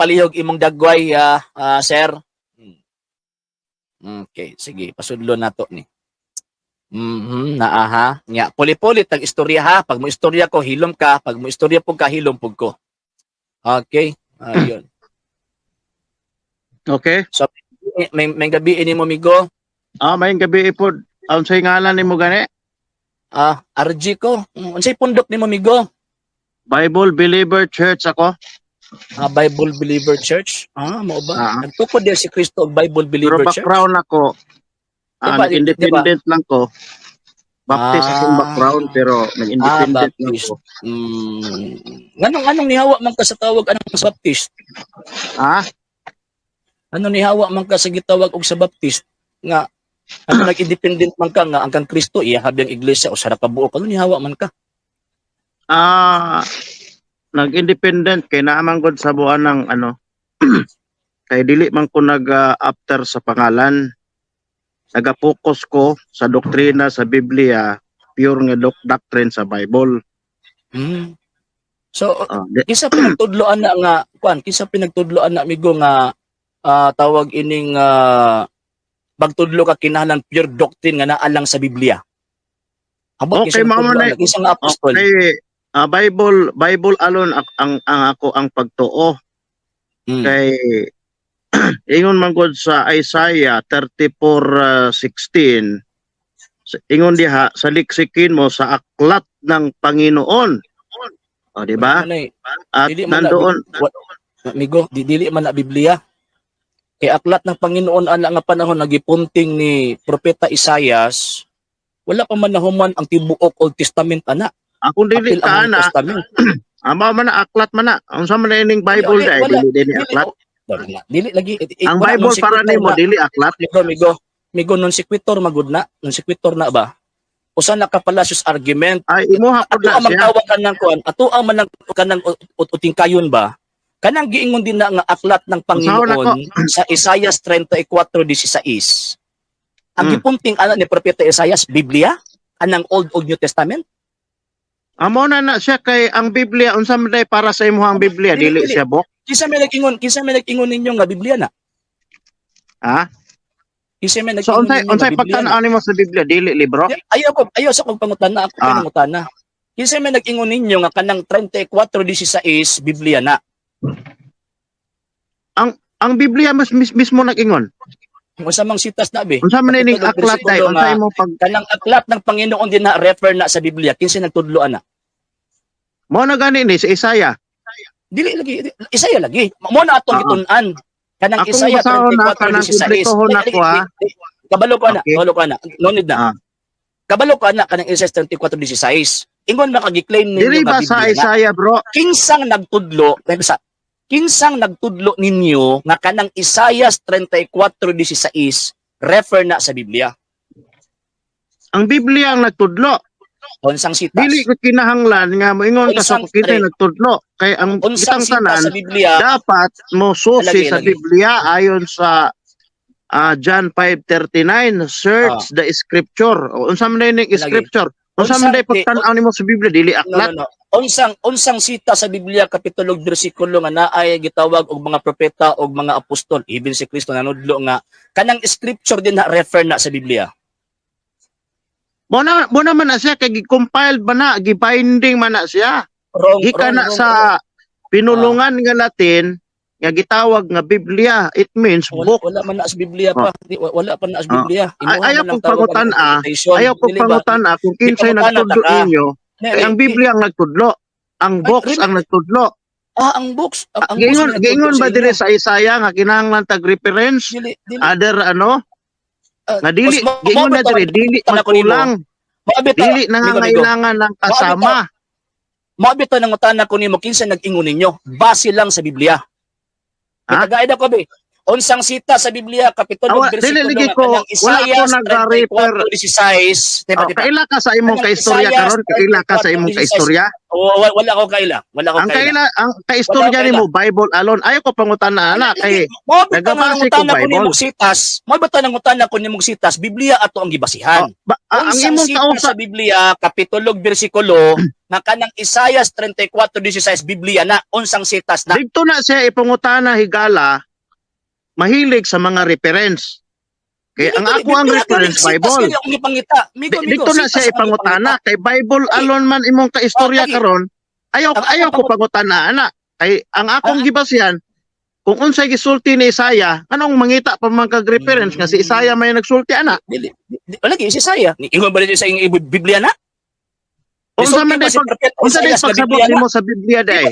napalihog imong dagway, sir. Okay, sige, pasudlo nato ni. Naaha. Nya, puli-puli tag istorya ha. Pag mo istorya ko, hilom ka. Pag mo istorya po ka, hilom po ko. Okay, ayun. Okay. So, may gabi ini mo, migo. May gabi po. Ang say ngalan ni mo gani? RG ko. Unsay pundok ni mo, migo? Bible Believer Church ako. Bible Believer Church. Mo ba? Nagtukod din si Kristo og Bible Believer Pero Church. background ako. Nag-independent lang ko. Baptist akong background pero nag-independent lang ko. Anong nihawa man ka sa tawag anong sa Baptist? Ano nihawa man ka sa gitawag og sa Baptist nga ano nag-independent man ka nga ang kang Kristo iyahab yang iglesia o sa kabuok ano nihawa man ka? Nag-independent kay naamang god sa buwan ng ano kay dili man ko after sa pangalan. Nagapokus ko sa doktrina sa Biblia, pure nga doctrine sa Bible. So, kisa pinagtudloan na nga, kisa pinagtudloan na amigo nga tawag ining pagtudlo ka kinahanglan pure doctrine nga naalang sa Biblia. Okay, mama na. Kisa nga apostol. Okay, Bible alone ang ako ang pagtuo. Kay ingon man gud sa Isaiah 34:16 ingon diha sa liksikin mo sa aklat ng Panginoon. Di ba? At nandoon amigo, dili man na Biblia. Kay aklat ng Panginoon ana nga panahon nagipunting ni propeta Isaias, wala pa man nahuman ang tibuok Old Testament ana. Akong dili ka ana. Ama man na aklat man na. Unsa man na ining Bible dili aklat. Dili lagi ang Bible para nimo dili aklat. Migo non sequitur magud na, non sequitur na ba? Usa na ka fallacious argument. Ay imuha pud na siya. Ato ang kanang kuan, ato ang man kanang utingkayon ba? Kanang giingon din na nga aklat ng Panginoon sa Isaiah 34:16. Ang gipunting ana ni propeta Isaias Biblia, anang Old New Testament. Amo na siya kay ang Biblia unsa man day para sa imong Biblia dili siya book. Kisa may nag-ingon ninyo nga Biblia na. Kisa may nag-ingon ninyo nga unsay pagtan-aw nimo sa Biblia dili libro? Ayaw sa kong pangutana ako pangutana. Kisa may nag-ingon ninyo nga kanang 34:16 Biblia na. Ang Biblia mismo nag-ingon. Unsa mang sitas na be? Unsa man ining aklat day? Unsa imong kanang aklat ng Panginoon din na refer na sa Biblia kinsa nagtudloan na? Mao na gani ni sa Isaiah. Dili lagi Isaiah lagi. Mo na atong gitun-an. Kanang Isaiah 34:16. Kabalo ka na. No need na. Kabalo ka na kanang Isaiah 34:16. Ingon makagiklaim ninyo dili ba sa Isaiah bro? Kinsang nagtudlo ninyo nga kanang Isaiah 34:16 refer na sa Biblia? Ang Biblia ang nagtudlo. Unsang sitas? Dili ko kinahanglan nga moingon ka sa kita nagtudlo kay ang kitang tanan dapat mo susi sa Biblia ayon sa John 5:39 search the scripture. Unsa man ning scripture? Unsa man day pagtan-aw nimo sa Biblia dili aklat? No. Unsang sita sa Biblia kapitulo bersikulo nga naay gitawag og mga propeta og mga apostol even si Kristo nanudlo nga kanang scripture din na refer na sa Biblia. Mo naman na siya kay gi-compiled ba na, gi-binding man na siya. Gikan na sa pinulungan nga Latin nga gitawag nga Biblia. It means book. Wala man na sa Biblia pa. Wala pa na sa Biblia. Ayaw pong pangutan kung kinsay nagtudlo ninyo. Ang Biblia ang nagtudlo. Ang books ang nagtudlo. Ang books. Giingon ba dire sa Isaiah nga kinahanglan tag reference? Other nga dili giingon na dire dili magkulang. Dili nangangailangan ng kasama. Mabito nang utana ko nimo kinsa nag-ingon ninyo base lang sa Biblia. Tagaid ako be. Unsang sita sa Biblia kapitulo bersikulo Dili nga ko, kanang wala ko Isaias nag-refer. 34:16. Diba, diba? Kaila ka sa imong Kanang kaistorya Isaias karon, kaila ka sa imong 34:16. kaistorya. Wala ko kaila. Wala ko Ang kaila. kaistorya Wala ko nimo Bible alone. Ayaw ko pangutan-na ana kay Mo ba nagabase ko tanang ko Bible. nimong sitas? Mo ba tanang utana ko nimong sitas? Biblia ato ang gibasihan. Ang Unsang imong sita kausa sa Biblia kapitulo bersikulo nga kanang Isaias 34:16 Biblia na unsang sitas na dito na siya ipangutana higala mahilig sa mga reference. Kaya ang ako ang reference Bible. Dito na siya ipangutana kay Bible alone man imong kaistorya karon. Ayaw ko pangutana ana. Kay ang akong gibasihan kung unsay gisulti ni Isaiah, anong mangita pa man kag reference nga si Isaiah may nagsulti ana? Wala gyud si Isaiah. Ingon ba sa iyong Biblia na? Unsa man day pagsabot nimo sa Biblia day?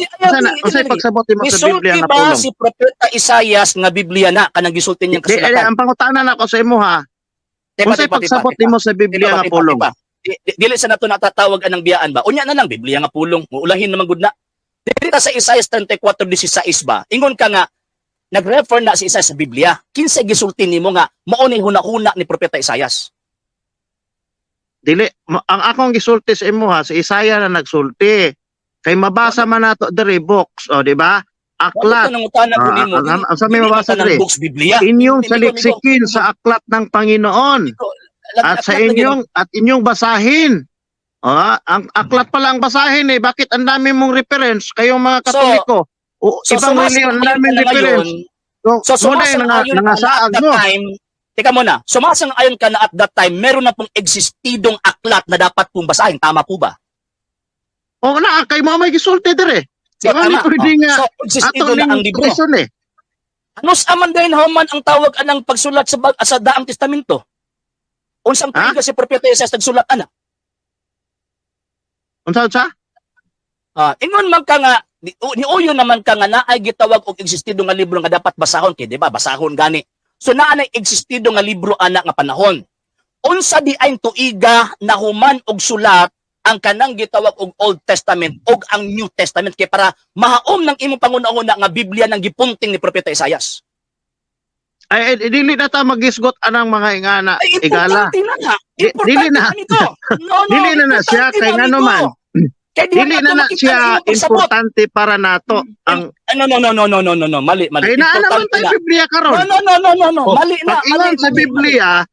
Unsay pagsabot nimo sa Biblia nga ba pulong? si propeta Isaias nga Biblia na kanang gisulti niyang kasulatan? Ang pangutana nako sa imo ha. Unsay pagsabot nimo sa Biblia nga pulong? Dili sa nato natatawag anang biyaan ba? Unya na lang Biblia nga pulong. Muulahin naman gud na. Dili sa Isaias 34:16 ba? Ingon ka nga nag-refer na si Isaias sa Biblia. Kinsa gisulti nimo nga mao ni hunahuna ni propeta Isaias? Dili ang akong gisulti sa imo ha, si Isaiah na nagsulti. Kay mabasa man nato diri books, o di ba? Aklat. Sa may mabasa diri. Inyong saliksikin sa aklat ng Panginoon. At sa inyong basahin. Ang aklat pala ang basahin eh. Bakit ang dami mong reference kayong mga Katoliko? Ibang reliyon, ang daming reference. So sumasang-ayon ka na at that time, teka muna, sumasang-ayon ka na at that time, meron na pong existidong aklat na dapat pong basahin. Tama po ba? Oo na, kay mo may gisulti dire. So, tama. So, existido na ang libro. Ano sa man din man ang tawag anang pagsulat sa Daang Testamento? Unsang tuig si propeta Isaias nagsulat ana? Unsa? Ingon man ka nga, niuyo naman ka nga na ay gitawag og existido nga libro nga dapat basahon kay di ba? Basahon gani. So naa na existido nga libro ana nga panahon. Unsa di ay tuiga na human og sulat ang kanang gitawag og Old Testament og ang New Testament kay para mahaom ng imong pangunahuna nga Biblia nang gipunting ni propeta Isaias. Ay dili na ta magisgot anang mga ingana igala. Dili na. Dili na siya kay ngano man. Dili na siya importante para nato ang no mali. Kay naa naman tayo Biblia karon. No. Mali na. Pag sa Biblia,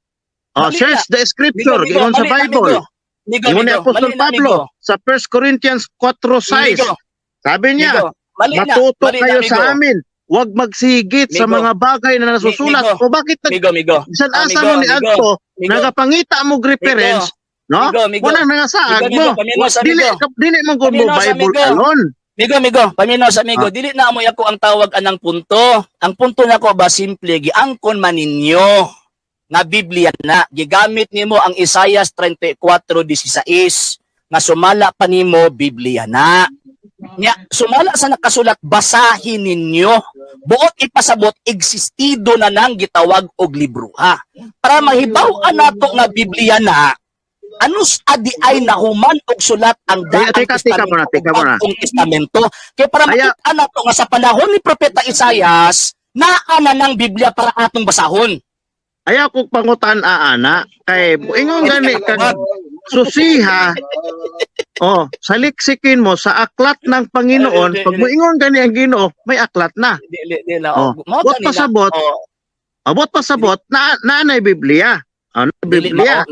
search the scripture, ingon sa Bible. Ingon ni Apostol Pablo sa 1 Corinthians 4:6. Sabi niya, matuto kayo sa amin. Huwag magsigit sa mga bagay na nasusulat. O bakit asa mo ni Agto, nagapangita mo reference, no? Wala na nga saag mo. Dili mo mo Bible alone. Migo, paminaw sa amigo, dili na amoy ako ang tawag anang punto. Ang punto nako ba simple giangkon man ninyo nga Biblia na gigamit nimo ang Isaias 34:16 nga sumala pa nimo Biblia na. Nya sumala sa nakasulat basahin ninyo. Buot ipasabot existido na nang gitawag og libro ha. Para mahibaw-an nato nga Biblia na anus adi ay nahuman og sulat ang Daang Testamento. Kaya para makita nato nga sa panahon ni propeta Isaias naa na ng Biblia para atong basahon. Ayaw kong pangutan ana kay ingon gani kag susiha saliksikin mo sa aklat ng Panginoon pag mo ingon gani ang Ginoo may aklat na. Bot pasabot na nay Biblia. Biblia.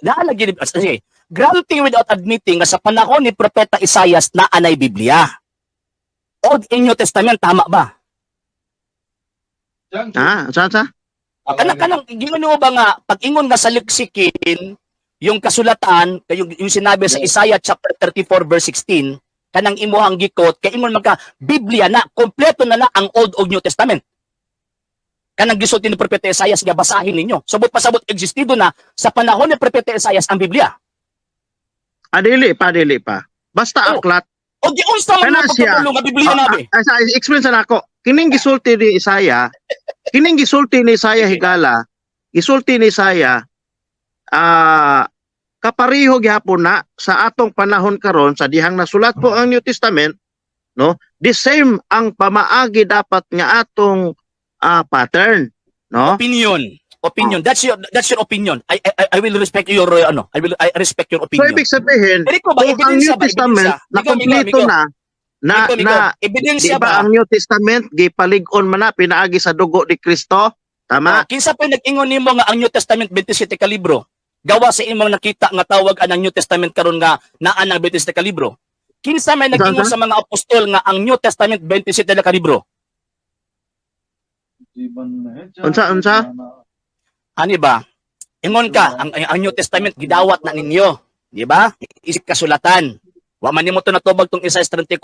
Naalagi sige. Granting without admitting nga sa panahon ni propeta Isaias na anay Biblia. Old and New Testament tama ba? Sa? Kanang gino ba nga pag ingon nga saliksikin yung kasulatan yung sinabi sa Isaiah chapter 34:16 kanang imuhang gikot kay ingon magka Biblia na kompleto na ang Old ug New Testament. Kanang gisulti ni propeta Isaias nga basahin ninyo. Sabot pasabot existido na sa panahon ni propeta Isaias ang Biblia. Dili pa. Basta aklat. O di unsa man ang pagtulong nga Biblia nabi? Explain sa nako. Kining gisulti ni Isaiah higala, gisulti ni Isaiah kapariho gihapon na sa atong panahon karon sa dihang nasulat po ang New Testament, no? The same ang pamaagi dapat nga atong pattern, no? Opinion. That's your opinion. I will respect your I respect your So opinion. ibig sabihin, Pero ikaw ba, kung ang ebidensya New ba? Testament Ebidensya? na kompleto na di Ebidensya ba ba? ang New Testament gipalig-on man na pinaagi sa dugo ni Kristo? Tama? Kinsa pa nag-ingon nimo nga ang New Testament 27 ka libro? Gawa sa imong nakita nga tawag ang New Testament karon nga naa ang 27 ka libro. Kinsa may nag-ingon sa mga apostol nga ang New Testament 27 ka libro? Unsa? Ani ba? Ingon ka ang New Testament gidawat na ninyo, di ba? Isip kasulatan. Wa man nimo to natubag tong Isaiah 34.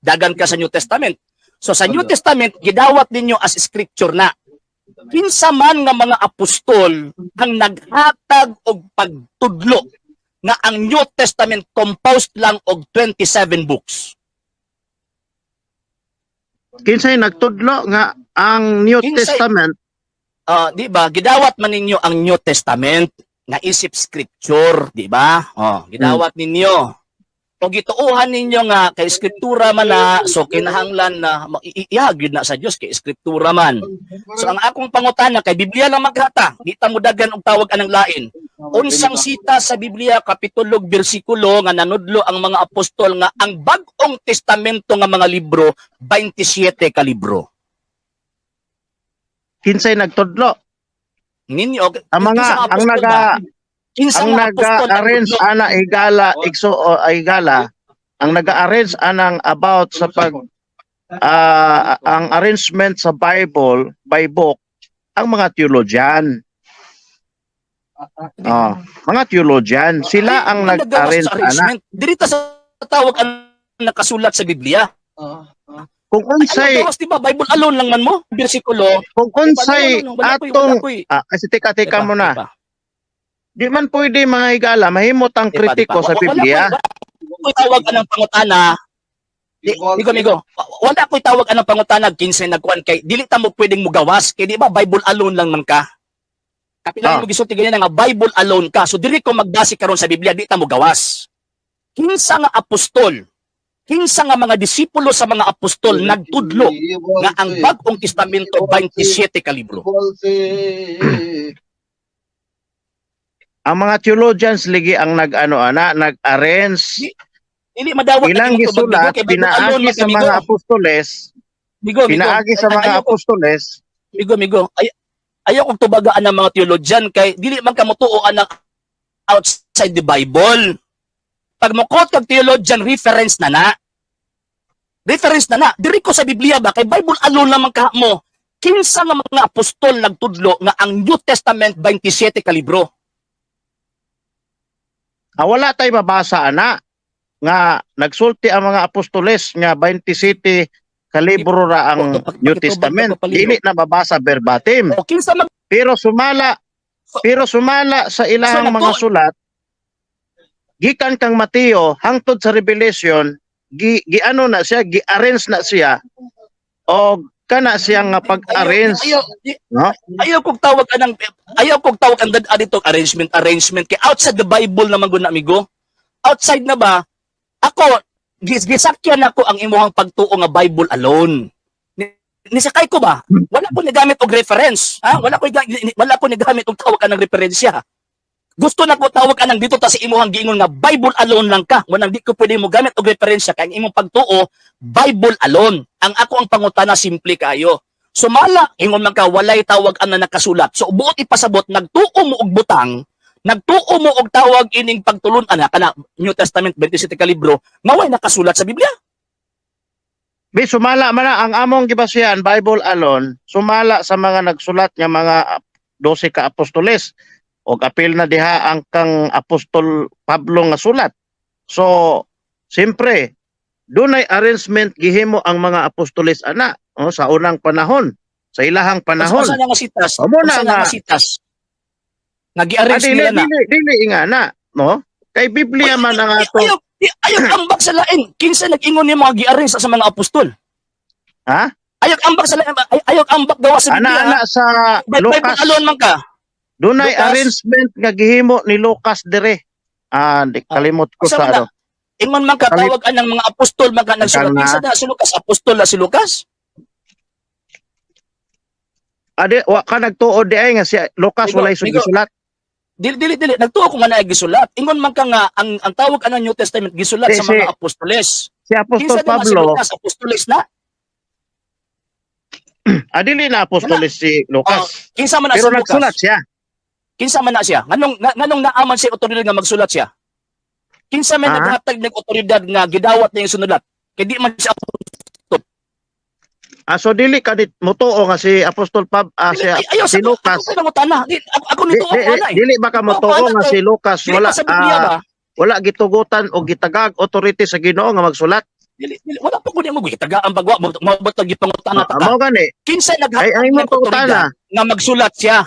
Dagan ka sa New Testament. So sa New Testament gidawat ninyo as scripture na. Kinsa man nga mga apostol ang naghatag og pagtudlo nga ang New Testament composed lang og 27 books. Kinsay nagtudlo nga ang New Testament Di ba? Gidawat man ninyo ang New Testament nga isip scripture, di ba? Gidawat ninyo. O gituuhan ninyo nga kay scriptura man na, so kinahanglan na iihagid na sa Dios kay scriptura man. So ang akong pangutana kay Biblia lang maghata, di ta modagan og tawag anang lain. Unsang sita sa Biblia kapitulo bersikulo nga nanudlo ang mga apostol nga ang bag-ong testamento nga mga libro 27 ka libro. kinsay nagtudlo? Ninyo Ang nag-arrange ana higala ang nag-arrange anang about sa ang arrangement sa Bible by book ang mga theologian. Mga theologian sila ang nag-arrange ana. Dirita sa tawag ang nakasulat sa Biblia. Kung unsay diba Bible alone lang man mo bersikulo. Kung unsay atong kasi tika muna. Di man pwede mga higala mahimot ang kritiko sa Biblia. Wala tawag anang pangutana. Migo. Wala ko'y tawag anang pangutana kinsay nagkuan kay dili ta mo pwedeng mugawas kay di ba Bible alone lang man ka. Kapila mo gisulti ganyan nga Bible alone ka. So dili ko magbase karon sa Biblia di ta mugawas. Kinsa nga apostol, kinsa nga mga disipulo sa mga apostol nagtudlo nga ang bag-ong testamento 27 ka libro. Ang mga theologians ligi ang nag-arrange. Dili madawat ilang gisulat pinaagi sa mga apostoles. Pinaagi sa mga apostoles. Migo. Ayaw kong tubagaan ng mga theologian kay dili man ka motuoan ng outside the Bible. Pag mo quote kag theologian reference na. Diri ko sa Biblia ba kay Bible alone lamang ka mo. Kinsa nga mga apostol nagtudlo nga ang New Testament 27 ka libro. Wala tay mabasa ana nga nagsulti ang mga apostoles nga 27 ka libro ra ang New Testament. Dili na mabasa verbatim. Pero sumala sa ilahang mga sulat gikan kang Mateo hangtod sa Revelation giano na siya, gi-arrange na siya o kana siya nga pag-arrange. Ayaw kog tawag anang dito arrangement kay outside the Bible naman gud na amigo. Outside na ba? Ako gisakyan ako ang imuhang pagtuo nga Bible alone. Nisakay ko ba? Wala ko ni gamit og reference, Wala ko ni gamit og tawag anang referensya. Gusto na ko tawag anang dito ta sa imuhang giingon nga Bible alone lang ka. Wala di ko pwede mo gamit og referensya kay ang imong pagtuo Bible alone. Ang ako ang pangutana simple kayo. Sumala ingon man ka walay tawag ana nakasulat. So buot ipasabot nagtuo mo og butang, nagtuo mo og tawag ining pagtulon ana kana New Testament 27 ka libro, maway nakasulat sa Biblia. Sumala man ang among gibasihan Bible alone, sumala sa mga nagsulat nga mga 12 ka apostoles. O apil na diha ang kang apostol Pablo nga sulat. So, siyempre, dunay arrangement gihimo ang mga apostoles ana sa unang panahon, sa ilahang panahon. Unsa nga sitas? Unsa nga sitas? Nagi-arrange nila na. Dili nga na, no? Kay Biblia man ang ato. Ayaw ambak sa lain. Kinsa nag-ingon ni mga gi-arrange sa mga apostol? Ayaw ambak sa lain. Ayaw ambak gawa sa Biblia. Ana sa Lucas. Alone man ka. Dunay arrangement nga gihimo ni Lucas dire. Kalimot ko sa ano. Ingon man ka tawag anang mga apostol man ka nagsulat sa Lucas, apostol na si Lucas. ade wa ka nagtuod di ay nga si Lucas Migo, walay sud migo. gisulat. Dili. Nagtuo ko nga na gisulat. Ingon man ka nga, ang tawag ano New Testament, gisulat Si- sa mga apostoles. Si Apostol Kinsa naman si Pablo, Lucas, apostoles na? adili na apostoles si Lucas. Kinsa man na Pero si Lucas? nagsulat siya. Kinsa man na siya? Nganong naaman siya otoridad nga magsulat siya? Kinsa man Ah. naghatag ng otoridad nga gidawat niya yung sunulat? Kay di man siya So dili ka dit motuo nga si Apostol si Lucas. Ako nangutana. Ako nito ako na eh. Dili ba ka motuo nga si Lucas Dili wala pa sa Biblia ba? wala gitugutan o gitagag authority sa Ginoo nga magsulat. Dili, wala pa ko niya mo gitagaan bagwa mo batag gipangutana ta. Mao gani. Kinsa Ay naghatag mo ng otoridad nga magsulat siya?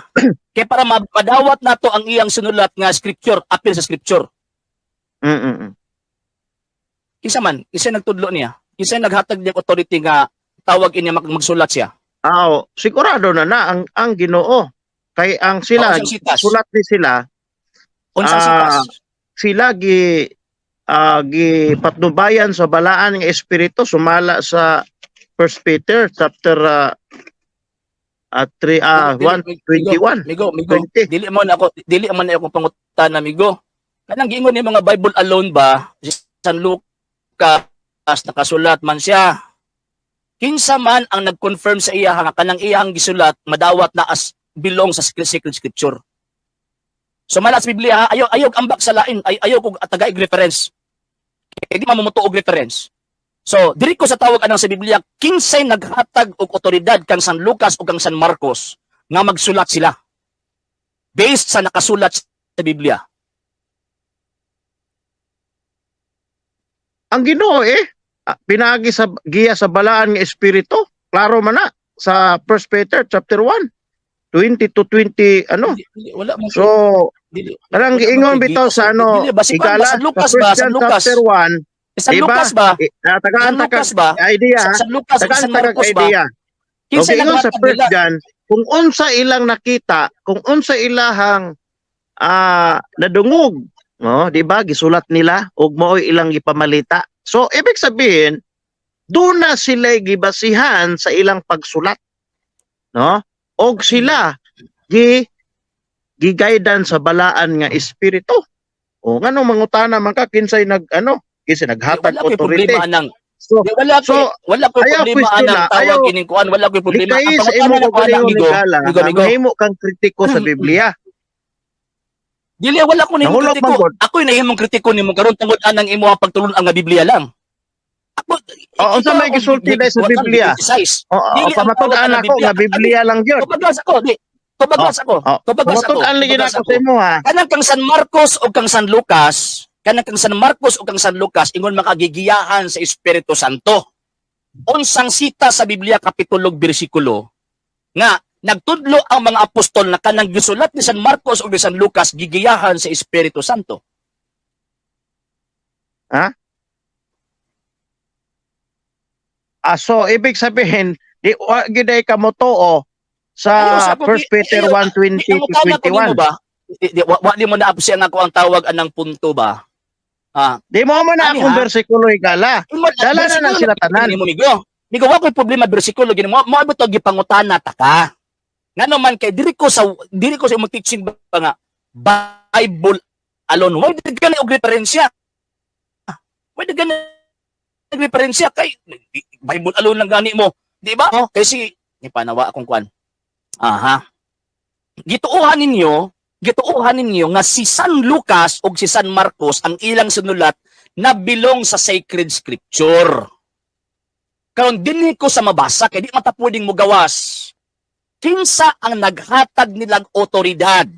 Kay para madawat nato ang iyang sinulat nga scripture, apil sa scripture. Kinsa man, kinsa nagtudlo niya? Kinsa naghatag ng authority nga tawag niya magsulat siya? Sigurado na ang Ginoo. Kay ang sila Unsang sitas? sulat ni sila Unsang sitas? sila patnubayan sa balaan ng espiritu sumala sa 1 Peter chapter 1:21. Migo, 20. dili man ako pangutana, migo. Kanang giingon ni mga Bible alone ba? Si San Lucas nakasulat man siya. Kinsa man ang nag-confirm sa iya nga kanang iyang gisulat madawat na as belong sa sacred scripture. So malas Biblia, ayaw ambak sa lain, ayaw ko tagaig reference. Kaya di mamumutuog reference. So, diri ko sa tawag anang sa Biblia, kinsay naghatag og otoridad kang San Lucas o kang San Marcos nga magsulat sila. Based sa nakasulat sa Biblia. Ang Ginoo pinagi sa giya sa balaan nga espiritu. Klaro man na sa 1 Peter chapter 1 20 to 20 Wala man So kanang giingon bitaw sa Higala San Lucas sa ba? 1 San Lucas. chapter 1 San diba? Lucas ba? San Tagaan Lucas ba? idea. San Lucas o San Tagaan Marcos ba? idea. Kinsay Okay, ingon sa naghatag first nila? John, kung unsa ilang nakita, kung unsa ilahang nadungog, no, di ba? Gisulat nila ug mao'y ilang gipamalita. So ibig sabihin, doon na sila gibasihan sa ilang pagsulat. No? Og sila gigaydan sa balaan nga espiritu. O ngano mangutana man ka kinsay kinsay naghatag Wala ko'y authority. problema anang. So, Wala ko'y ayaw problema question anang na, ayaw- tawag ining kuan. Wala ko'y problema. Likay Ang sa pangutana imo na ko ana, kagalingon migo. Higala, Migo. mahimo kang kritiko sa Biblia. Dili wala ko nimo Nahulog kritiko. man gud. Ako'y nahimong kritiko nimo karon tungod anang imo ang pagtulon ang Biblia lang. Ako Unsa may gisulti dahil sa Biblia? Dili ang Pamatud-an tawag ako nga Biblia lang yun. Kabagas ako, di. Kabagas ako. Kabagas ako. Pamatud-an lagi na Kabagas ako sa imo ha. Kanang kang San Marcos o kang San Lucas, ingon makagigiyahan sa Espiritu Santo. Unsang sita sa Biblia kapitulo bersikulo nga nagtudlo ang mga apostol na kanang gisulat ni San Marcos o ni San Lucas gigiyahan sa Espiritu Santo. So ibig sabihin, di giday ka mo too sa 1 Peter 1:20 to 21. Wali mo na siya nga ko ang tawag anang punto ba? Di mo man na akong bersikulo Higala. Dala na lang sila tanan. Migo wa ko'y problema bersikulo gini mo to gipangutana ta ka. Ngano man kay diri ko sa imong teaching ba nga Bible alone. Why did ka og referensya? Why did ka referensya kay Bible alone lang gani mo, di ba? Kasi ni panawa akong kwan. Gituuhan ninyo nga si San Lucas o si San Marcos ang ilang sinulat na bilong sa sacred scripture. Karon dinhi ko sa mabasa kay di mata pwedeng mo gawas. Kinsa ang naghatag nilang otoridad?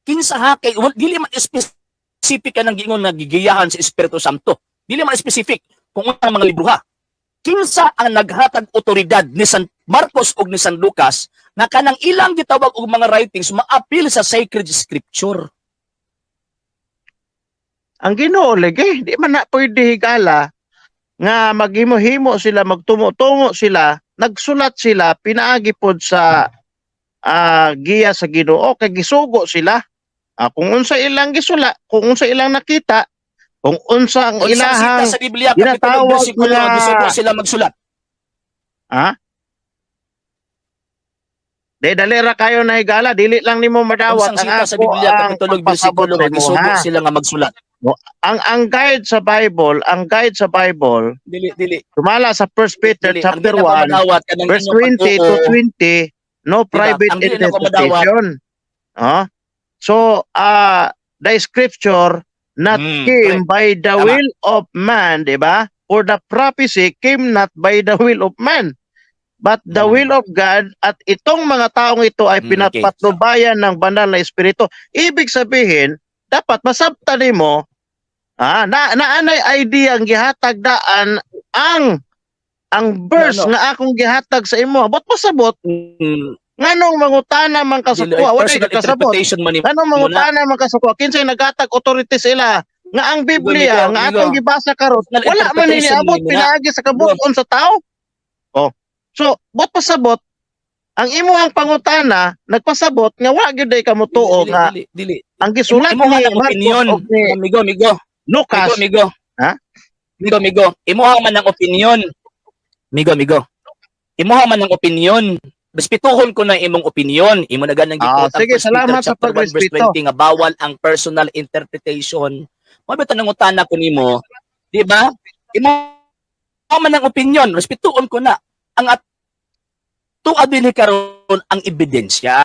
Kinsa ha kay dili man specific kanang giingon nga gigiyahan sa Espiritu Santo. Dili man specific kung ang mga libro ha. Kinsa ang naghatag otoridad ni San Marcos o ni San Lucas na kanang ilang gitawag og mga writings maapil sa sacred scripture. Ang Ginoo lagi, di man na pwede Higala nga maghimo-himo sila, magtumo-tungo sila, nagsulat sila, pinaagi pod sa giya sa Ginoo kay gisugo sila. Kung unsa ilang gisula, kung unsa ilang nakita, kung unsa ang ilahang sa Biblia ginatawag kapitulo bersikulo na- gisugo sila magsulat. dalira kayo na higala, dili lang nimo madawat Unsang ang sita sa ako Biblia ang kapitulo pagpasabot bersikulo sa nga imo gisugo ha. sila nga magsulat. Ang guide sa Bible, Dili. tumala sa 1 Peter Dili. Ang chapter dili na ko 1 madawat kanang verse inyong 20 to pag-oo. 20, no Diba? private Ang dili na ko madawat. interpretation. So, the scripture not came Correct. by the Tama. will of man, di ba? For the prophecy came not by the will of man, but the will of God. At itong mga taong ito ay Okay. pinapatnubayan ng banal na espiritu. Ibig sabihin, dapat masabtan mo, naanay idea ang gihatag daan ang verse No. nga akong gihatag sa imo. Ba't pasabot? Nganong mangutana man ka sa Dili, kuha? Wala personal ka kasabot. interpretation man ni Nganong mangutana man ka sa kuha? Kinsay naghatag authority sila? Nga ang Biblia, Migo, nga migo. atong gibasa karon, Personal wala man interpretation niabot mo na. pinaagi sa kabuton sa tao. So, ba't pasabot? Ang imuhang pangutana, nagpasabot nga wa gyud day kamo tuo nga Dili. ang gisulat Imo ni nga ng opinion. Marcos o ni Migo. Lucas. Migo. Ha? Migo. Imuha man ng opinion. Migo. Imuha man ng opinion. Respituhon ko na imong opinion. Imo na ganang gikuot Sige, salamat sa chapter 1 verse pagrespeto. 20 nga bawal ang personal interpretation. Mabita nang utana ko nimo, di ba? Imuha man ng opinion, respituhon ko na. Ang tuadili karon ang ebidensya.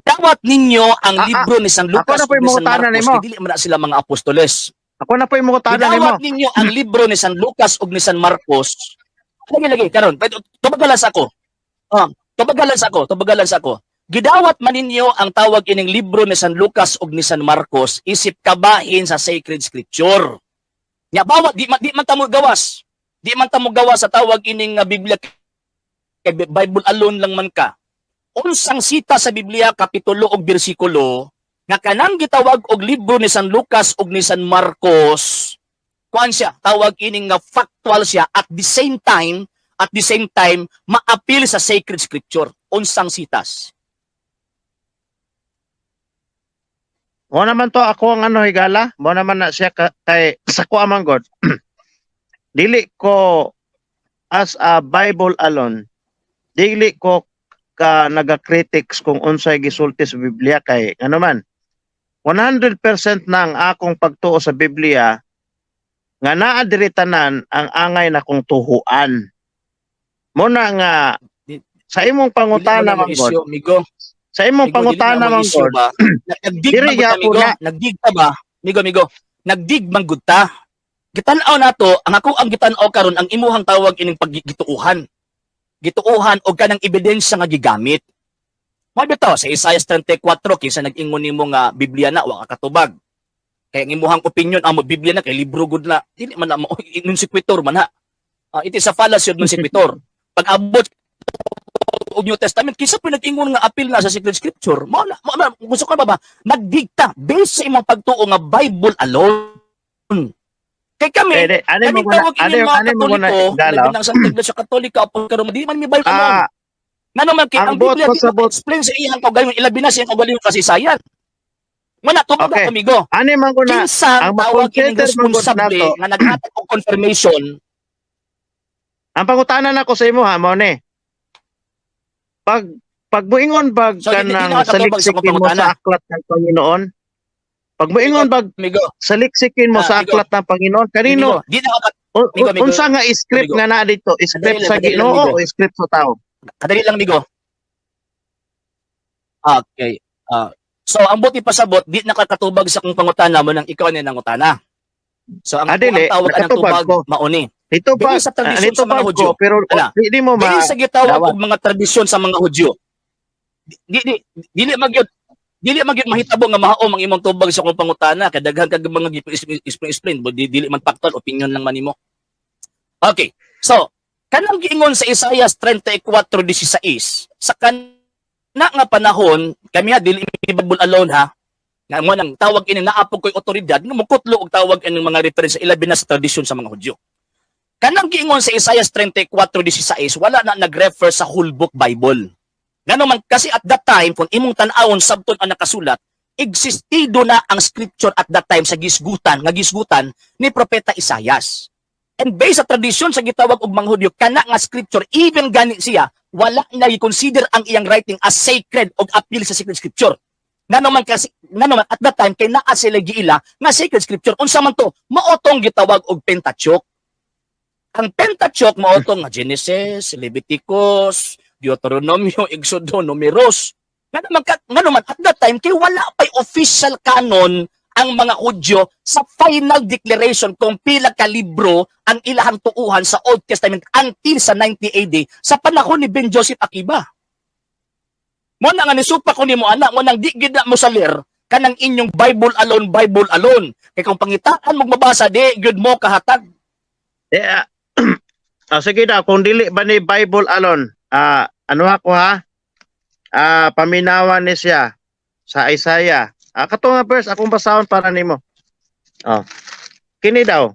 Dawat ninyo ang libro ni San Lucas ako na po yung ni San mangutana Marcos, nimo. dili man na sila mga apostoles. Ako na po yung mangutana nimo. Gidawat ninyo ang libro ni San Lucas ug ni San Marcos. Lagi karon. Tubagalas ako. Tubagalas ako. Gidawat man ninyo ang tawag ining libro ni San Lucas ug ni San Marcos isip kabahin sa sacred scripture. Nya bawat di man ta mo gawas. Di man ta mo gawas sa tawag ining Biblia kay Bible alone lang man ka. Unsang sita sa Biblia kapitulo ug bersikulo nga kanang gitawag og libro ni San Lucas ug ni San Marcos, kuan siya, tawag ining nga factual siya at the same time maapil sa sacred scripture. Unsang sitas? Mo naman to ako ang higala, mo naman na siya kay sa ko amang God. Dili ko as a Bible alone. Dili ko ka naga-critics kung unsay gisulti sa Biblia kay ano man. 100% na ang akong pagtuo sa Biblia nga naa diri tanan ang angay na kong tuhuan. Mo na nga sa imong pangutana man God. Migo. Sa imong pangutana man God. Nagdig man gud ta, Nagdig ta ba? Migo. Nagdig man gud ta. Gitan-aw nato, ang ako ang gitan-aw karon ang imuhang tawag ining paggituuhan. Gituuhan o kanang ebidensya nga gigamit. Mo bitaw sa Isaiah 34 kinsa nag-ingon nimo nga Biblia na wa ka katubag. Kaya ang imuhang opinion amo Biblia na kay libro gud na. Dili man na mo inunsikwitor man ha. It is a fallacy of nunsikwitor. Pag abot og New Testament kinsa pinag-ingon nga apil na sa sacred scripture. Mo gusto ka ba nagdikta based sa imong pagtuo nga Bible alone. Kay kami, kaming tawag inyong mga Katoliko, labi ng Santa Iglesia Katolika, pero di man may Bible alone. Nga naman, ang Biblia, di ba explain sa iyang kaugaling, ilabi na sa iyang kaugaling kasaysayan. Muna, tubog na kamigo. Kinsa ang tawag inyong responsable nga naghatag og confirmation. Ang pangutanan ako sa imo ha, Mone. Pag muingon bag kanang saliksikin mo sa aklat ng Panginoon, pag moingon bag saliksikin mo sa aklat ng Panginoon, kanino? Unsa nga script nga naa dito? Script sa Ginoo o script sa tao? Kadali lang, Migo. Okay. So, ang buti pasabot, di nakakatubag sa kung pangutana mo nang ikaw ni nangutana. So, ang tawag ng tubag, mauni. Ito ba sa tradisyon sa mga Hudyo? Pero di mo dili sa gitawag og mga tradisyon sa mga Hudyo. Dili magyud mahitabo nga mahaom ang imong tubag sa kung pangutana kay daghan kag mga explain dili man factual, opinion lang man nimo. Okay. So, kanang giingon sa Isaiah 34:16 sa na nga panahon kami dili Bible alone ha. Nga mo nang tawag ini naapog koy otoridad nga mukutlo og tawag ining mga reference ilabi na sa tradisyon sa mga Hudyo. Kanang giingon sa Isaiah 34:16 wala na nag-refer sa whole book Bible. Ngano man kasi at that time kung imong tan-awon sabton ang nakasulat, existido na ang scripture at that time sa gisgutan ni propeta Isaias. And based sa tradisyon sa gitawag og mga Hudyo kana nga scripture even gani siya wala na i-consider ang iyang writing as sacred o appeal sa sacred scripture. Nga naman at that time kay naa sila giila nga sacred scripture unsa man to maotong gitawag og Pentateuch. Ang Pentateuch maotong nga Genesis, Leviticus, Deuteronomio, Exodo, Numeros. Nga naman at that time kay wala pay official canon ang mga Hudyo sa final declaration kung pila ka libro ang ilahang tuuhan sa Old Testament until sa 90 AD sa panahon ni Ben Joseph Akiba. Mo na nga nisupa ko nimo anak mo nang di gid mo salir kanang inyong Bible alone. Kay kung pangitaan mo mabasa di gyud mo kahatag. Sige na, kung dili ba ni Bible alone, ano ako ha? Paminawan ni siya sa Isaiah. Kato nga verse, akong basahon para nimo. Kini daw,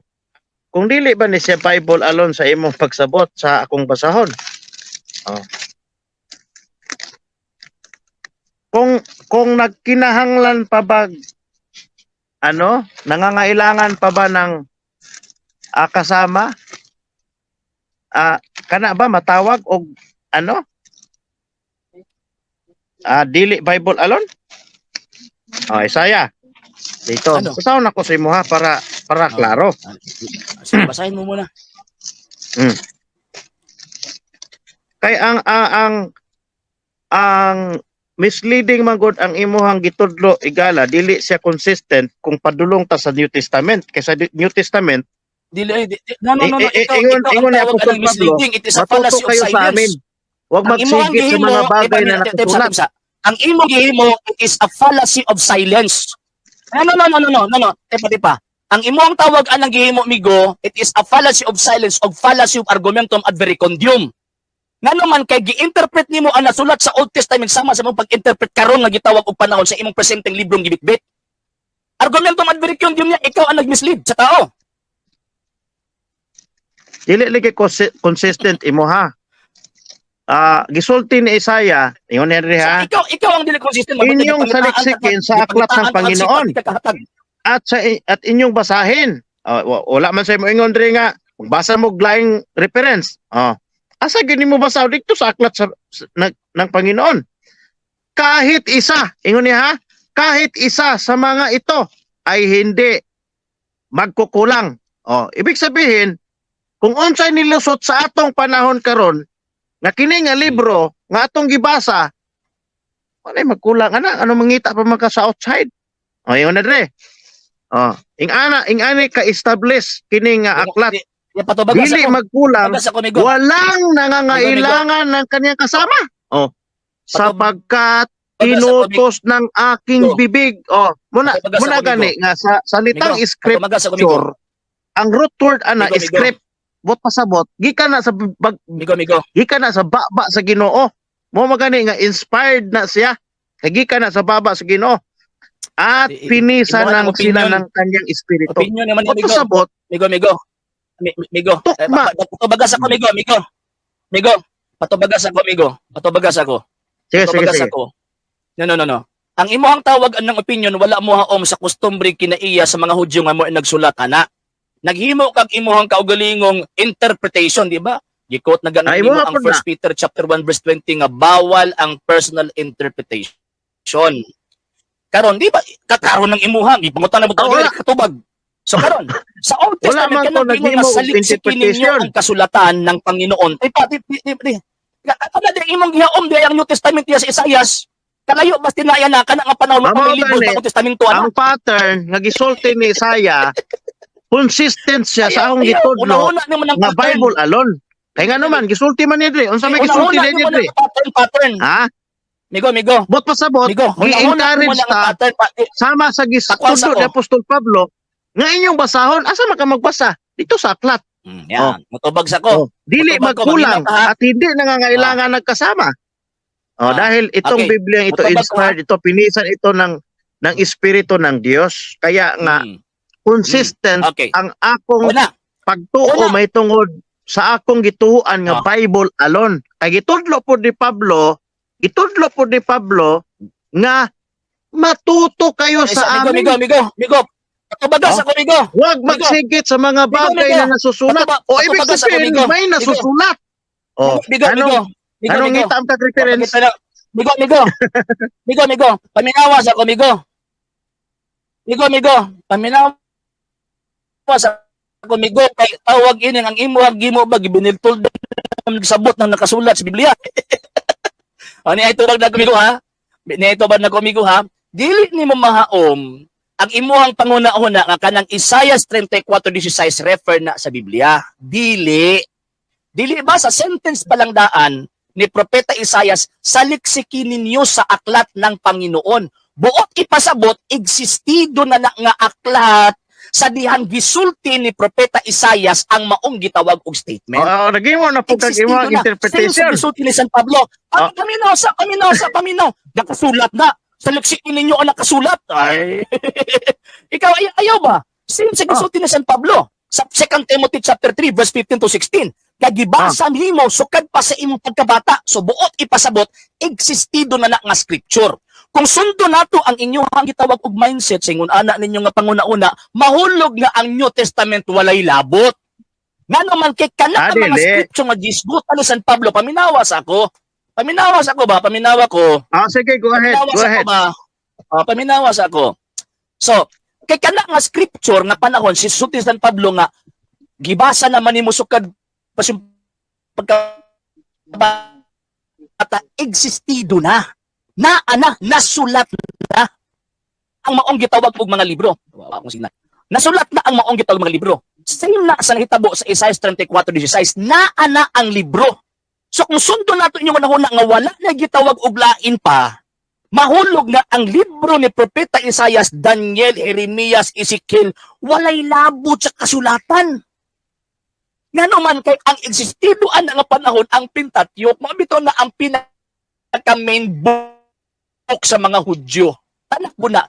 kung dili ba ni siya Bible alone sa imong pagsabot sa akong basahon. Kung nagkinahanglan pa ba, nangangailangan pa ba ng kasama? Kana ba matawag og dili Bible alone? Isaiah. Dito. Basahon ako sa imo ha para klaro. Sige, basahin mo muna. Kay ang misleading man gud ang imuhang gitudlo igala dili siya consistent kung padulong ta sa New Testament kay sa New Testament Dili no. Ingon ni Apostol Pablo, it is a fallacy of silence. Huwag magsigit sa mga bagay na nakasulat. Ang imong gihimo is a fallacy of silence. No. Tepa. Ang imong tawag anang gihimo migo, it is a fallacy of silence o fallacy of argumentum ad verecundium. Nga naman kay gi-interpret nimo ang nasulat sa Old Testament sama sa imong pag-interpret karon nga gitawag og panahon sa imong presenteng librong gibitbit. Argumentum ad verecundium niya ikaw ang nagmislead sa tao. Dili lagi consistent imo ha. Gisulti ni Isaiah, ingon Henry ha. Ikaw ang dili consistent. Inyong saliksikin sa aklat ng Panginoon. At inyong basahin. Wala man sa imo ingon diri nga magbasa mo laing reference. Asa gini mo basa dito sa aklat ng Panginoon? Kahit isa, ingon niya ha, kahit isa sa mga ito ay hindi magkukulang. Ibig sabihin, kung unsay nilusot sa atong panahon karon, nga kini nga libro nga atong gibasa, wala magkulang ano mangita pa man ka sa outside. Ingon na dre. Ingani ka establish kini nga aklat. Dili magkulang, walang nangangailangan ng kanyang kasama. Sapagkat inutos ng aking bibig. Muna gani nga sa salitang scripture, ang root word script, bot pasabot, gikan na sa gikan na sa baba sa Ginoo. Mo magani nga inspired na siya. Gikan na sa baba sa Ginoo. At pinisa ng sila ng kanyang espiritu. Opinion naman bot pasabot, Migo. Patubagas ako, Migo. Patubagas ako. Sige. No. Ang imuhang tawag ng opinion wala mo haom sa kustombre kinaiya sa mga Hudyo nga mo nagsulat ana. Naghimo kag imuhang kaugalingong interpretation, di ba? Gikot na ganun mo ang 1 Peter chapter 1 verse 20 nga bawal ang personal interpretation. Karon di ba kakaron ng imuhang gipangutan na butang katubag. So karon sa Old Testament kanang ingon nga saliksikin ninyo ang kasulatan ng Panginoon. Kada di imong gihaom di ang New Testament diya sa Isaias. Kalayo basta tinaya na kana nga panahon ng libro sa Old Testamento ana. Ang pattern nga gisulti ni Isaiah consistent siya sa akong gitudlo nga Bible alone. Kaya nga naman gisulti man ni dre. Unsa may gisulti ni dre? Pattern. Ha? Migo. Bot pasabot, gi-encourage ta sama sa gitudlo ni Apostol Pablo nga inyong basahon, asa man ka magbasa? Dito sa aklat. Yan, matubag sa ko. Dili magkulang at hindi nangangailangan nagkasama. Dahil itong Biblia ito inspired, ito pinisan ito ng espiritu ng Diyos. Kaya nga consistent ang akong pagtuo may tungod sa akong gituan nga Bible alone. Kay gitudlo po ni Pablo nga matuto kayo sa amin. Migo. Patubagas ako, Migo. Huwag magsigit sa mga bagay na nasusulat. O ibig sabihin, may nasusulat. Migo. Migo, Anong Migo. ngita ang reference? Migo, Migo. Migo, Migo. Paminawas ako, Migo. Migo, Migo. Paminawas ako, Migo. Kay tawag ini ang imo gimo ba gibiniltol sabot nang nakasulat sa Biblia. Ani ay tubag na kumigo ha. Ni ito ba na kumigo ha? Dili nimo mahaom ang imuhang panguna-una nga kanang Isaiah 34:16 refer na sa Biblia. Dili ba sa sentence palang daan ni Propeta Isaias, saliksiki ninyo sa aklat ng Panginoon. Buot ipasabot, existido na nga aklat sa dihang gisulti ni Propeta Isaias ang maong gitawag og statement. Naging mo na po kag imong interpretation. Sa gisulti ni San Pablo, paminaw. Nakasulat na. Saliksiki ninyo ang nakasulat. Ay. Ikaw, ayaw ba? Since sa gisulti ni San Pablo, sa 2 Timothy chapter 3, verse 15 to 16, kagibasa nimo sukad pa sa imong pagkabata, so buot ipasabot, existido na nga scripture. Kung sundo nato ang inyong gitawag og mindset sa ingon ana ninyo nga panguna-una, mahulog nga ang New Testament walay labot. Nga naman kay kana ang mga scripture nga gisgutan ni San Pablo, paminawas ako ba? Paminawa ko. Sige, go ahead. Paminawas ako. So, kay kana nga scripture nga panahon si San Pablo nga gibasa naman nimo sukad pasyung pagkabata existido na nasulat na ang maong gitawag og mga libro. Nasulat na ang maong gitawag mga libro. Same na sa nahitabo sa Isaiah 34:16 na ang libro. So kung sundo nato inyo manahuna nga wala na gitawag og lain pa, mahulog na ang libro ni Propeta Isaias, Daniel, Jeremias, Ezekiel, walay labot sa kasulatan. Nga naman kay ang existidoan nga panahon ang Pentateuch, mabito na ang pinaka-main book sa mga Hudyo. Tanak mo na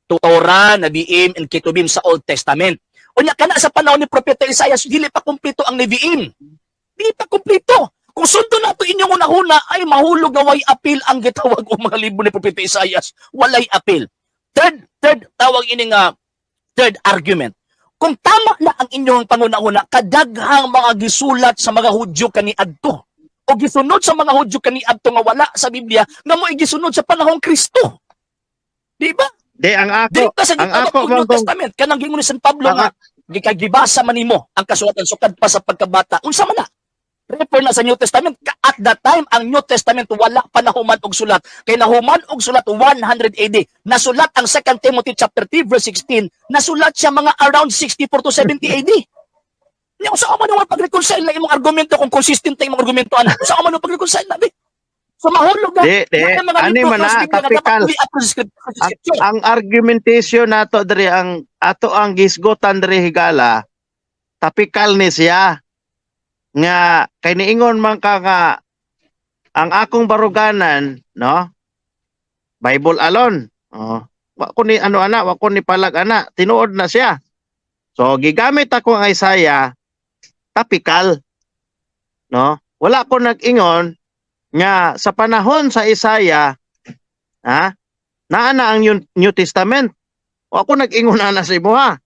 Torah, Nabiim, and Ketubim sa Old Testament. Unya kana sa panahon ni Propeta Isaias, dili pa kumpleto ang Nevi'im. Dili pa kumpleto. Kung sundo nato inyong unahuna, ay mahulog nga way appeal ang gitawag o mga libro ni Propeta Isaias. Walay appeal. Third tawag ini nga third argument. Kung tama na ang inyong pangunahuna, kadaghang mga gisulat sa mga Hudyo kaniadto. O gisunod sa mga Hudyo kaniadto nga wala sa Biblia, nga mo igisunod sa panahong Kristo. Di ba? Ang ako New Testament, kanang gingon ni San Pablo nga, gikagibasa man nimo ang kasulatan sukad pa sa pagkabata. Unsa man na? Refer na sa New Testament. At that time, ang New Testament wala pa nahuman og sulat. Kay nahuman og sulat 100 AD. Nasulat ang 2 Timothy chapter 3 verse 16. Nasulat siya mga around 64 to 70 AD. Nya usa man naman pag-reconcile na imong argumento kung consistent na imong argumento ana. Usa man pag-reconcile na bi. So mahulog na. Ani man na topical. Ang argumentation nato diri ang gisgotan diri higala. Topical ni siya. Nga kay niingon man ka nga ang akong baruganan, no? Bible alone. Wa ko ni wa ko ni palag ana, tinuod na siya. So gigamit ako ang Isaiah topical, no? Wala ko nag-ingon nga sa panahon sa Isaiah, naa na ang New Testament. O ako nag-ingon na sa imo ha.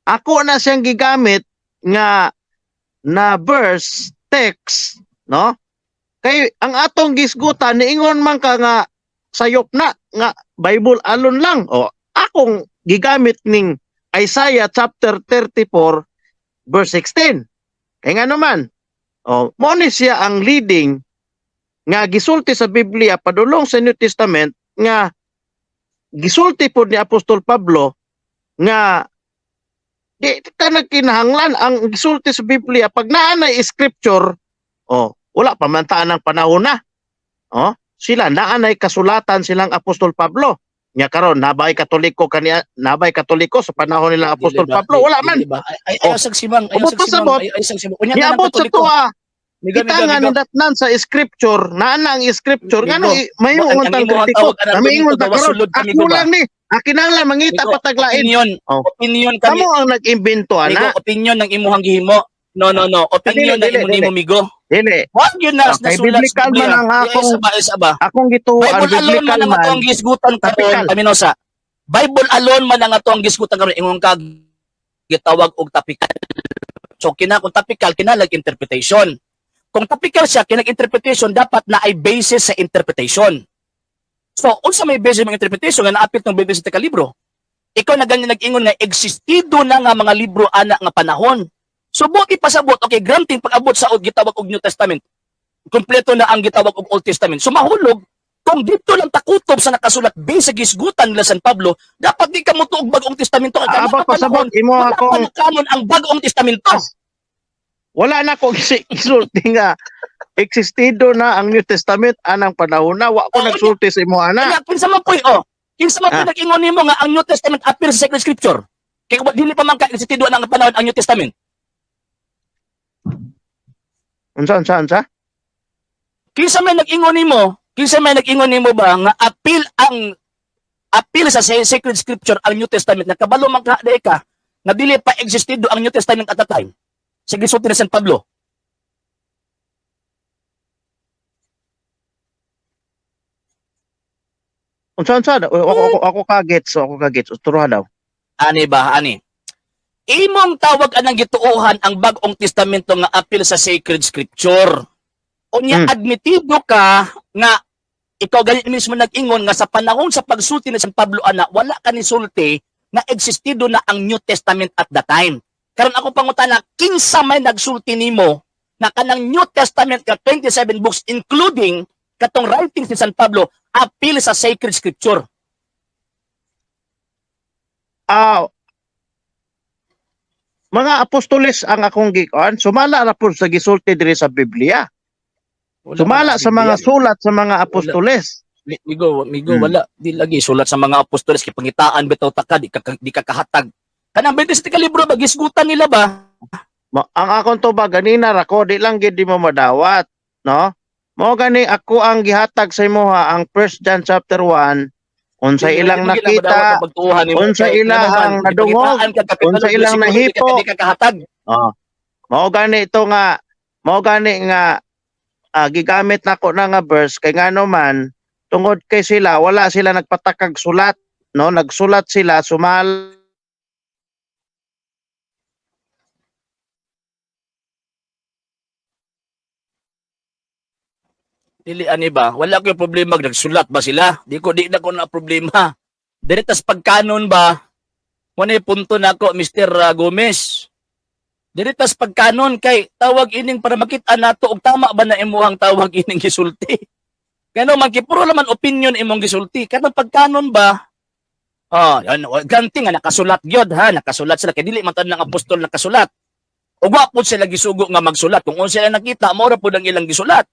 Ako na siyang gigamit nga na verse, text, no? Kay ang atong gisgutan niingon man ka nga sayop na nga Bible alone lang. O akong gigamit ning Isaiah chapter 34 verse 16. Kay nga naman, mo ni siya ang leading nga gisulti sa Biblia padulong sa New Testament nga gisulti pod ni Apostol Pablo nga di ta nagkinahanglan ang gisulti sa Biblia pag naa na scripture wala pa man taan ng panahon na sila naa na kasulatan silang Apostol Pablo nya karon nabay katoliko sa panahon nilang Apostol Pablo wala man ayaw sagsimang niabot sa tuwa kita nga nidatnan sa scripture naa na ang scripture ngano mayong untang kritiko kami ingon ta karon ako lang ni akin lang mangita pataglain. Opinion kami. Kamo ang nag-imbento ana. Opinion ng imuhang gihimo. No. Opinion ng imo migo. Dili. Wag yun na sulat sa Biblia. Akong gituo ang biblical man. Ang gisgutan karon Paminosa. Bible alone man ang atong gisgutan karon ingon kag gitawag og topical. So kung topical kinalag interpretation. Kung topical siya, kinag-interpretation, dapat na ay basis sa interpretation. So, unsa may basis ng interpretation nga naapit ng 27 ka libro? Ikaw na ganyan nag-ingon nga, existido na nga mga libro ana nga panahon. So, buti pasabot, okay, granting pag-abot sa gitawag og New Testament, kumpleto na ang gitawag og Old Testament. So, mahulog, kung dito lang takutob sa nakasulat base sa gisgutan nila San Pablo, dapat di ka mo tuog bagong testamento. Aba pasabot imo wala pa akong nakanon ang bagong testamento. wala na ko gisulti nga existido na ang New Testament anang panahon na wa ko nagsulti sa imo ana. Kaya kinsa man poy kinsa man nag-ingon nimo nga ang New Testament appear sa Sacred Scripture. Kaya kung dili pa man ka existido na ang panahon ang New Testament. Unsa? Kinsa man nag-ingon nimo ba nga appeal sa Sacred Scripture ang New Testament na kabalo man ka na dili pa existido ang New Testament at that time. Sa gisulti ni San Pablo. Unsa? Ako kagets, turuhan daw. Ani. Imong tawag anang gituohan ang bagong testamento nga appeal sa Sacred Scripture. Unya admitido ka nga ikaw ganit mismo nag-ingon nga sa panahon sa pagsulti ni San Pablo ana wala ka ni sulti na existido na ang New Testament at that time. Karon ako pangutana, kinsa may nagsulti nimo na kanang New Testament ka 27 books including katong writings ni San Pablo appeal sa Sacred Scripture? Mga apostoles ang akong gikuan, sumala na po sa gisulti diri sa Biblia. Sumala sa mga sulat sa mga apostoles. Migo, wala di lagi sulat sa mga apostoles kay pangitaan bitaw taka di ka kahatag. Kanang 27 ka libro ba gisgutan nila ba? Ang akong tubag ganina ra ko di lang gid di mo madawat, no? Mao gani ako ang gihatag sa imuha ang 1 John chapter 1 unsa ilang nakita, unsa ilang nadungog, unsa ilang nahipo. Mao gani nga gigamit nako na nga verse kay ngano man tungod kay sila wala sila nagpatakag sulat, no? Nagsulat sila sumal Dili ani ba? Wala ko yung problema nagsulat ba sila? Di na ko na problema. Diretas pagkanon ba? Muna punto na ako, Mr. Gomez. Diretas pagkanon kay tawag ining para makita nato og tama ba na imuhang tawag ining gisulti. Kano man kipuro naman opinion imong gisulti. Kanang pagkanon ba? Yan ganti nga nakasulat gyud ha, nakasulat sila kay dili man tan ng apostol nakasulat. Ug wa pud sila gisugo nga magsulat. Kung unsa sila nakita, mao ra pud ang ilang gisulat.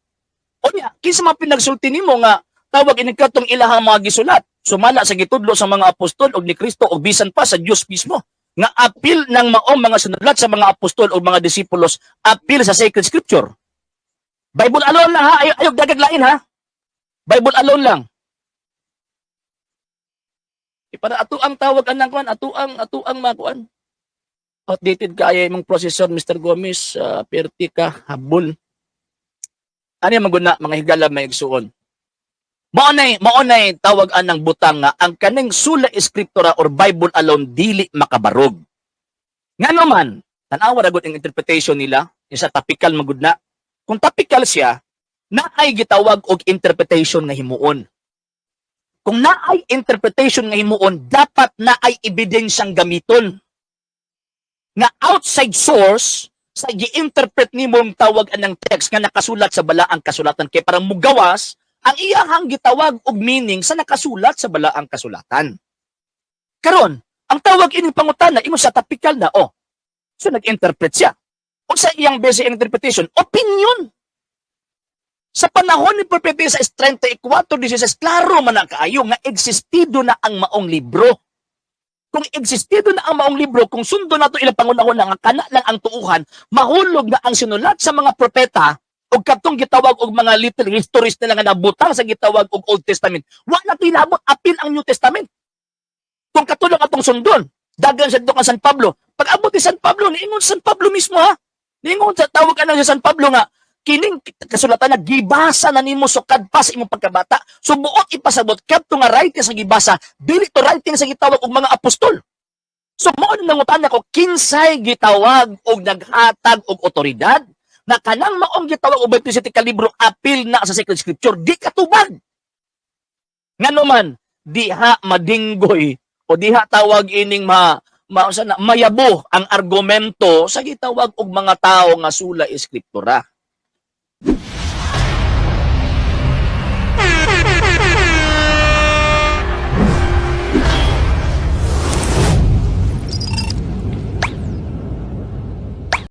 Unya, kinsa man pinagsulti nimo nga tawag ini katong ilahang mga gisulat. Sumala sa gitudlo sa mga apostol og ni Kristo og bisan pa sa Dios mismo. Nga appeal ng maong mga sinulat sa mga apostol o mga disipulos, appeal sa Sacred Scripture. Bible alone lang ha, ayog dagag lain ha. Bible alone lang. Para ato ang tawag anang kuan, ato ang makuan. Outdated kaya imong processor Mr. Gomez, perti ka habol. Ano maguna mga higala may igsuon. Maunay tawag anang butang nga ang kaning sula eskriptura or Bible alone dili makabarog. Ngano man, tanawa ra gud ang interpretation nila, isa topical magudna. Kung topical siya, naay gitawag og interpretation nga himuon. Kung naay interpretation nga himuon, dapat naay ebidensyang gamiton. Nga outside source sa gi-interpret nimong tawag anang text nga nakasulat sa balaang kasulatan kay parang mugawas ang iyahang gitawag og meaning sa nakasulat sa balaang kasulatan. Karon, ang tawag ining pangutana imo sa topical na So nag-interpret siya. O sa iyang basic interpretation, opinion. Sa panahon ni Propeta Isaías 34:16, klaro man na kaayo nga existido na ang maong libro. Kung existido na ang maong libro, kung sundo nato ilang pangunahon nga kana lang ang tuuhan, mahulog na ang sinulat sa mga propeta og katong gitawag og mga little histories nila nga nabutang sa gitawag og Old Testament. Wa na tinabot apil ang New Testament. Kung katulong atong sundon, dagan sa dukan San Pablo. Pag abot ni San Pablo, niingon San Pablo mismo ha. Niingon sa tawag ana sa San Pablo nga kining kasulatan na gibasa na nimo sukad pa sa imong pagkabata. So buot ipasabot kadto nga writing sa gibasa, dili to writing sa gitawag og mga apostol. So mao na nangutan ko kinsay gitawag og naghatag og otoridad na kanang maong gitawag og 27 ka libro apil na sa sacred scripture di katubag. Ngano man diha madinggoy o diha tawag ining mayabo ang argumento sa gitawag og mga tao nga sula eskriptura.